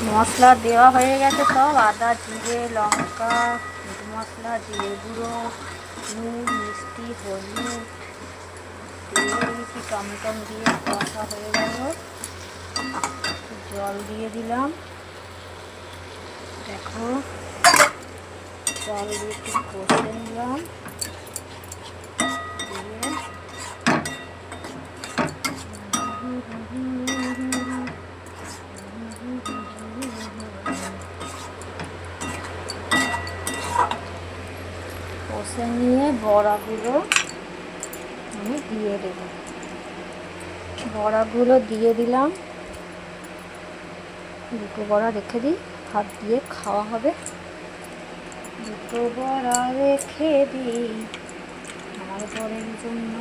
মশলা দেওয়া হয়ে গেছে সব, আদা জিরে লঙ্কা মিট মশলা জিরে গুঁড়ো নুন মিষ্টি হলুদ দিয়ে দিয়েছি। টমেটো দিয়ে কষা হয়ে গেল, জল দিয়ে দিলাম। দেখো জল দিয়ে একটু কষে নিলাম, দিয়ে কষে নিয়ে বড়াগুলো আমি দিয়ে দেবো। বড়াগুলো দিয়ে দিলাম, দুটো বড়া রেখে দিই, ভাত দিয়ে খাওয়া হবে। দুটো বড়া রেখে দিই আমার বরের জন্য।